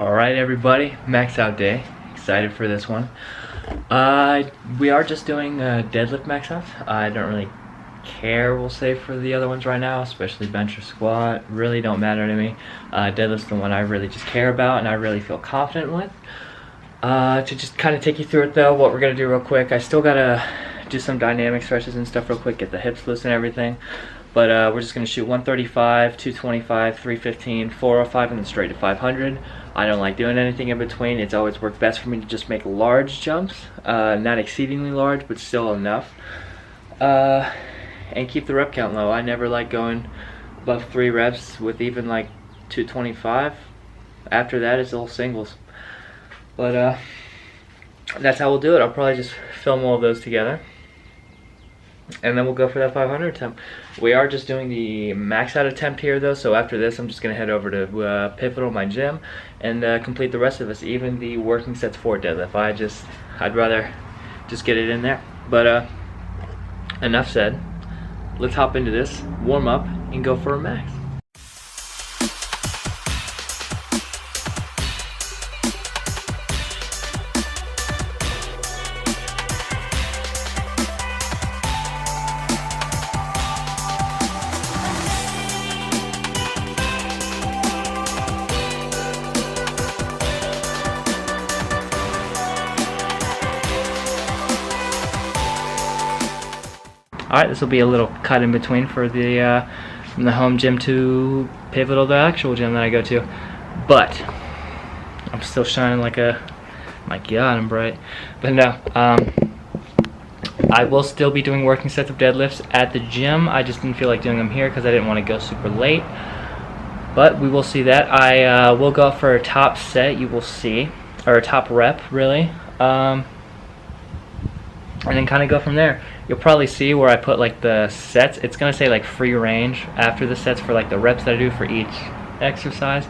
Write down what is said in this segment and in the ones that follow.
Alright everybody, max out day. Excited for this one. We are just doing deadlift max outs. I don't really care, we'll say, for the other ones right now, especially bench or squat. Really don't matter to me. Deadlift's the one I really just care about and I really feel confident with. To just kind of take you through it though, what we're going to do real quick. I still got to do some dynamic stretches and stuff real quick, get the hips loose and everything. But we're just going to shoot 135, 225, 315, 405, and then straight to 500. I don't like doing anything in between. It's always worked best for me to just make large jumps. Not exceedingly large, but still enough. And keep the rep count low. I never like going above 3 reps with even like 225. After that, it's all singles. But that's how we'll do it. I'll probably just film all of those together. And then we'll go for that 500 attempt. We are just doing the max out attempt here though, so after this I'm just going to head over to Pivotal, my gym, and complete the rest of this, even the working sets for deadlift. I'd rather just get it in there. But enough said. Let's hop into this, warm up, and go for a max. Alright, this will be a little cut in between for the from the home gym to Pivotal, the actual gym that I go to. But I'm still shining like a, my god, I'm bright. But no, I will still be doing working sets of deadlifts at the gym. I just didn't feel like doing them here because I didn't want to go super late. But we will see that. I will go for a top set, you will see, or a top rep, really. And then kind of go from there. You'll probably see where I put like the sets. It's gonna say like free range after the sets for like the reps that I do for each exercise.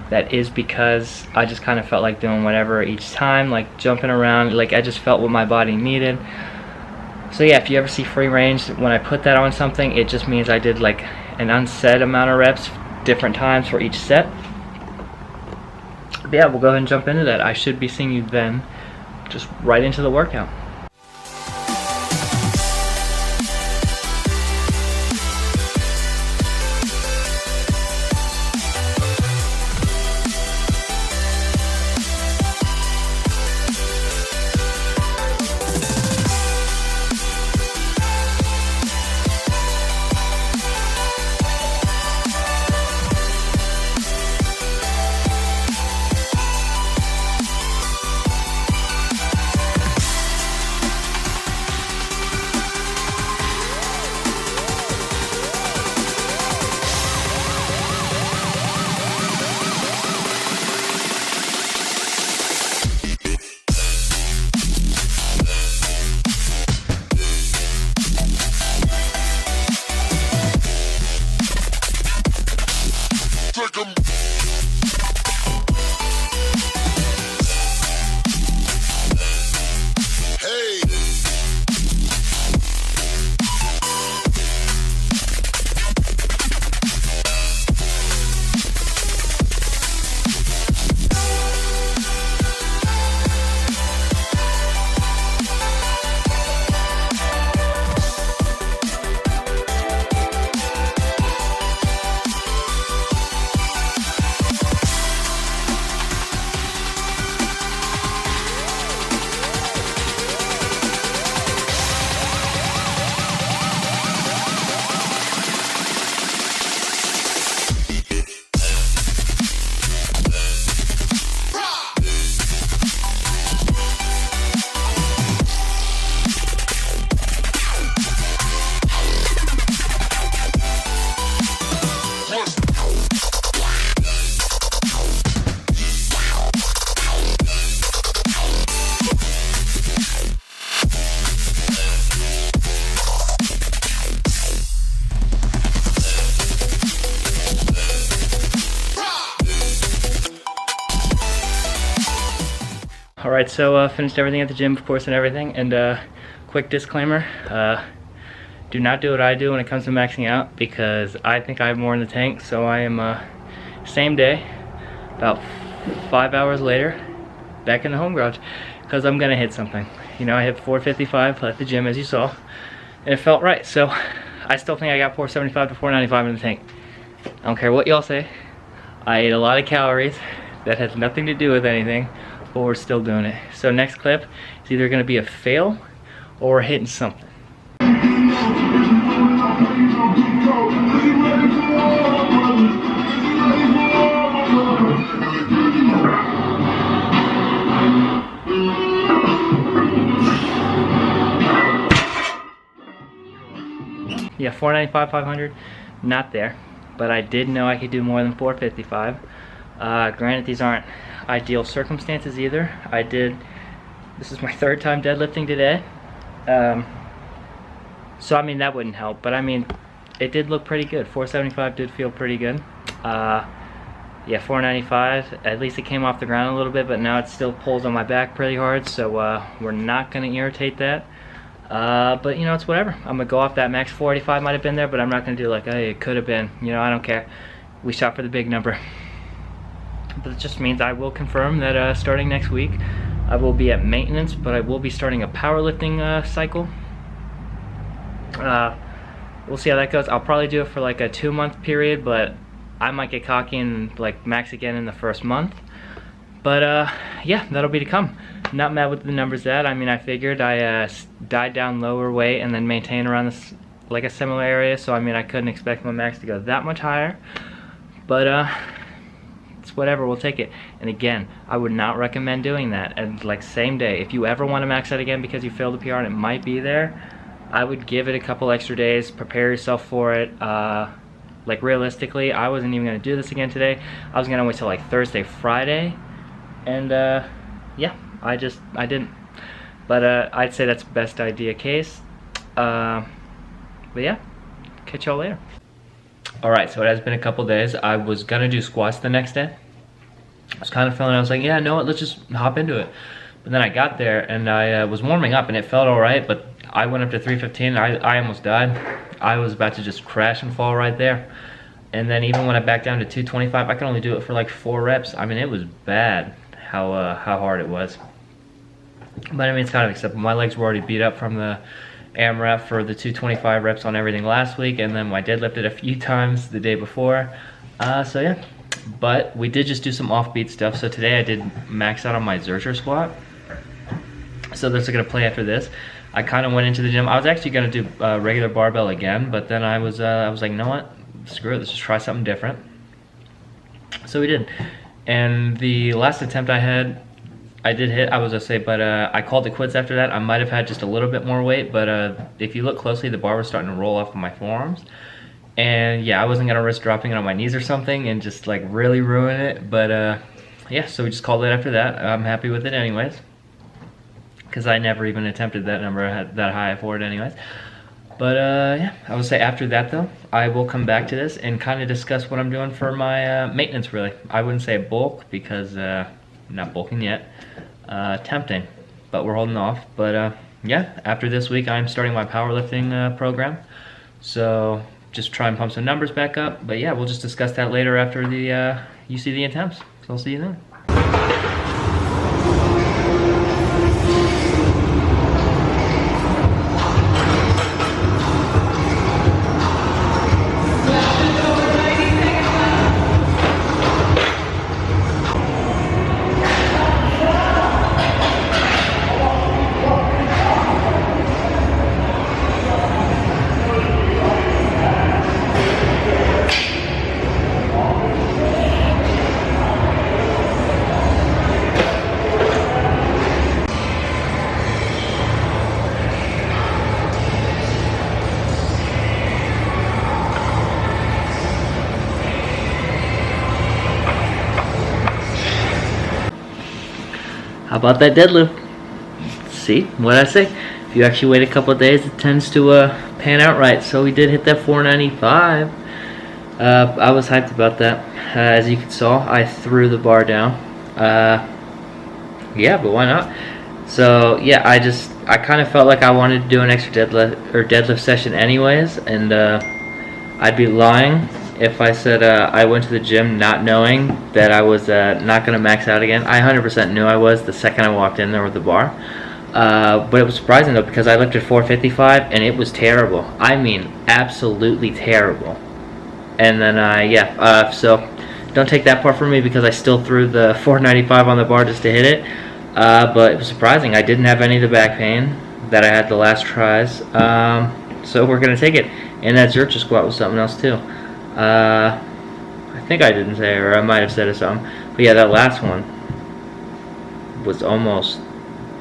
That is because I just kind of felt like doing whatever each time, like jumping around. Like I just felt what my body needed. So yeah, if you ever see free range, when I put that on something, it just means I did like an unset amount of reps, different times for each set. But yeah, we'll go ahead and jump into that. I should be seeing you then, just right into the workout. Alright, so finished everything at the gym, of course, and everything. And quick disclaimer, do not do what I do when it comes to maxing out, because I think I have more in the tank. So I am same day, about 5 hours later, back in the home garage, because I'm gonna hit something. You know, I hit 455 at the gym, as you saw, and it felt right. So I still think I got 475 to 495 in the tank. I don't care what y'all say. I ate a lot of calories that has nothing to do with anything, but we're still doing it. So next clip is either gonna be a fail or we're hitting something. Yeah, 495, 500, not there. But I did know I could do more than 455. Granted, these aren't ideal circumstances either. This is my 3rd time deadlifting today. So I mean, that wouldn't help. But I mean, it did look pretty good. 475 did feel pretty good. Yeah, 495, at least it came off the ground a little bit, but now it still pulls on my back pretty hard. So we're not gonna irritate that. But you know, it's whatever. I'm gonna go off that max. 485 might have been there, but I'm not gonna do like, hey, it could have been. You know, I don't care. We shot for the big number. But it just means I will confirm that starting next week, I will be at maintenance, but I will be starting a powerlifting cycle. We'll see how that goes. I'll probably do it for like a 2-month period, but I might get cocky and like max again in the first month. But yeah, that'll be to come. Not mad with the numbers that. I mean, I figured I died down lower weight and then maintain around this, like a similar area. So I mean, I couldn't expect my max to go that much higher. But it's whatever, we'll take it. And again, I would not recommend doing that. And like same day, if you ever want to max out again because you failed the PR and it might be there, I would give it a couple extra days, prepare yourself for it. Like realistically, I wasn't even gonna do this again today. I was gonna wait till like Thursday, Friday. And yeah, I didn't. But I'd say that's best idea case. But yeah, catch y'all later. Alright, so it has been a couple days. I was gonna do squats the next day. I was kind of feeling, I was like, yeah, no, let's just hop into it. But then I got there and I was warming up and it felt alright, but I went up to 315 and I almost died. I was about to just crash and fall right there. And then even when I backed down to 225, I could only do it for like 4 reps. I mean, it was bad how hard it was. But I mean, it's kind of acceptable. My legs were already beat up from the AMRAP for the 225 reps on everything last week, and then I deadlifted a few times the day before. So yeah, but we did just do some offbeat stuff. So today I did max out on my Zercher squat. So that's gonna play after this. I kind of went into the gym. I was actually gonna do regular barbell again, but then I was like, you know what? Screw it. Let's just try something different. So we did. And the last attempt I had, I did hit, I was gonna say, but I called it quits after that. I might have had just a little bit more weight, but if you look closely, the bar was starting to roll off of my forearms. And yeah, I wasn't gonna risk dropping it on my knees or something and just like really ruin it. But yeah, so we just called it after that. I'm happy with it anyways, because I never even attempted that number that high for it anyways. But yeah, I would say after that though, I will come back to this and kind of discuss what I'm doing for my maintenance really. I wouldn't say bulk because I'm not bulking yet. Tempting, but we're holding off. But yeah, after this week I'm starting my powerlifting program. So just try and pump some numbers back up. But yeah, we'll just discuss that later after the you see the attempts. So I'll see you then. How about that deadlift? See, what I say? If you actually wait a couple of days, it tends to pan out right. So we did hit that 495. I was hyped about that. As you saw, I threw the bar down. Yeah, but why not? So yeah, I kind of felt like I wanted to do an extra deadlift session anyways, and I'd be lying if I said I went to the gym not knowing that I was not going to max out again. I 100% knew I was the second I walked in there with the bar. But it was surprising though, because I lifted 455 and it was terrible. I mean, absolutely terrible. And then so don't take that part from me, because I still threw the 495 on the bar just to hit it. But it was surprising. I didn't have any of the back pain that I had the last tries. So we're gonna take it. And that Zercher squat was something else too. I think I didn't say it, or I might have said it something. But yeah, that last one was almost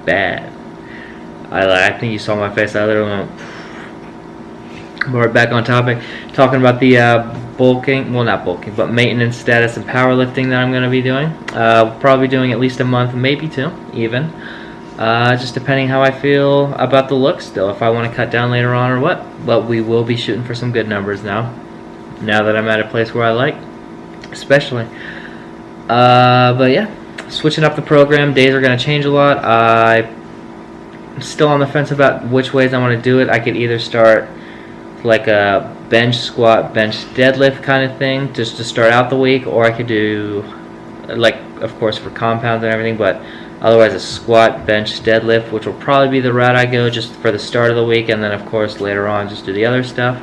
bad. I think you saw my face. I literally went. But we're back on topic, talking about the bulking, well, not bulking, but maintenance status and powerlifting that I'm going to be doing. Probably doing at least a month, maybe 2 even. Just depending how I feel about the look still, if I want to cut down later on or what. But we will be shooting for some good numbers now that I'm at a place where I like, especially. But yeah, switching up the program. Days are going to change a lot. I'm still on the fence about which ways I want to do it. I could either start like a bench squat, bench deadlift kind of thing just to start out the week, or I could do, like, of course for compounds and everything, but otherwise a squat, bench, deadlift, which will probably be the route I go just for the start of the week, and then of course later on just do the other stuff.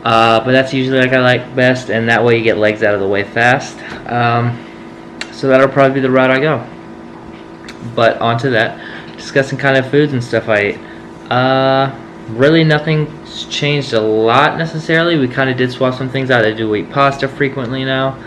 But that's usually like I like best, and that way you get legs out of the way fast. So that'll probably be the route I go. But onto that, discussing kind of foods and stuff I ate. Really nothing's changed a lot necessarily. We kind of did swap some things out. I do eat pasta frequently now,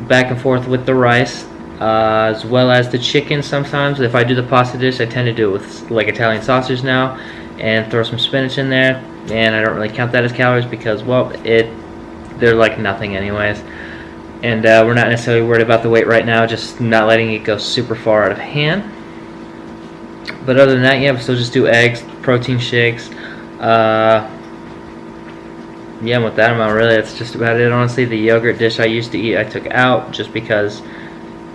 back and forth with the rice, as well as the chicken sometimes. If I do the pasta dish, I tend to do it with like Italian sausage now, and throw some spinach in there, and I don't really count that as calories because, well, they're like nothing anyways. And we're not necessarily worried about the weight right now, just not letting it go super far out of hand. But other than that, yeah, we still just do eggs, protein shakes. Yeah, with that amount, really, that's just about it. Honestly, the yogurt dish I used to eat, I took out just because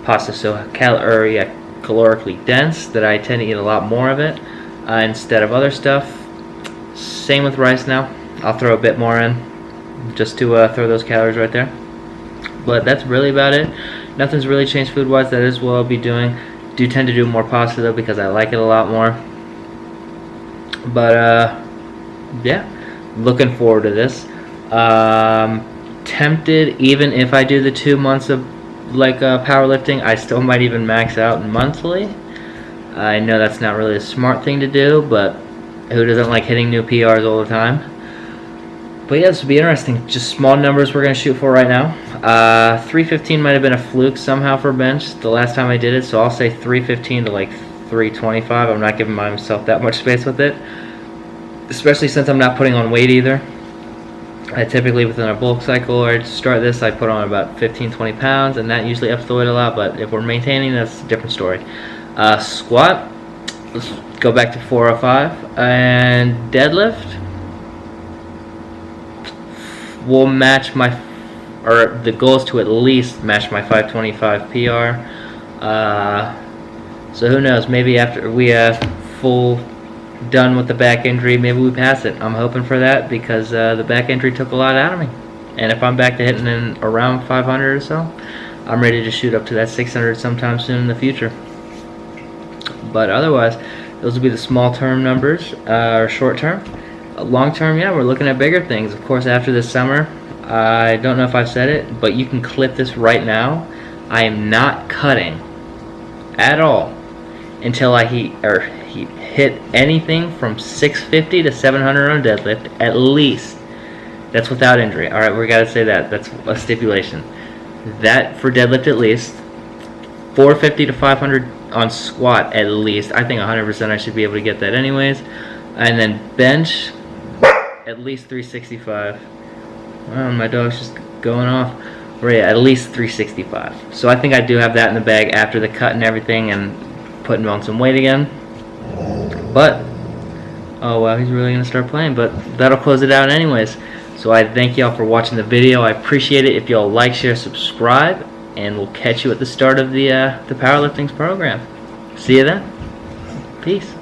pasta is so calorically dense that I tend to eat a lot more of it instead of other stuff. Same with rice now. I'll throw a bit more in just to throw those calories right there. But that's really about it. Nothing's really changed food-wise. That is what I'll be doing. Do tend to do more pasta though because I like it a lot more. But yeah, looking forward to this. Tempted, even if I do the 2 months of like powerlifting, I still might even max out monthly. I know that's not really a smart thing to do, but who doesn't like hitting new PRs all the time? But yeah, this will be interesting. Just small numbers we're going to shoot for right now. 315 might have been a fluke somehow for bench the last time I did it, so I'll say 315 to like 325. I'm not giving myself that much space with it, especially since I'm not putting on weight either. I typically, within a bulk cycle or to start this, I put on about 15-20 pounds, and that usually ups the weight a lot, but if we're maintaining, that's a different story. Squat, let's go back to 405, and deadlift, we'll match the goal is to at least match my 525 PR. So who knows, maybe after we have done with the back injury, maybe we pass it. I'm hoping for that because the back injury took a lot out of me. And if I'm back to hitting in around 500 or so, I'm ready to shoot up to that 600 sometime soon in the future. But otherwise, those will be the small term numbers, or short term. Long term, yeah, we're looking at bigger things. Of course, after this summer, I don't know if I've said it, but you can clip this right now. I am not cutting at all until I hit anything from 650 to 700 on deadlift, at least. That's without injury. All right, we gotta say that. That's a stipulation. That for deadlift at least. 450 to 500 on squat at least. I think 100% I should be able to get that anyways. And then bench, at least 365. Well, my dog's just going off. Right, at least 365. So I think I do have that in the bag after the cut and everything and putting on some weight again. But, oh wow, he's really going to start playing. But that'll close it out anyways. So I thank y'all for watching the video. I appreciate it. If y'all like, share, subscribe. And we'll catch you at the start of the powerlifting program. See you then. Peace.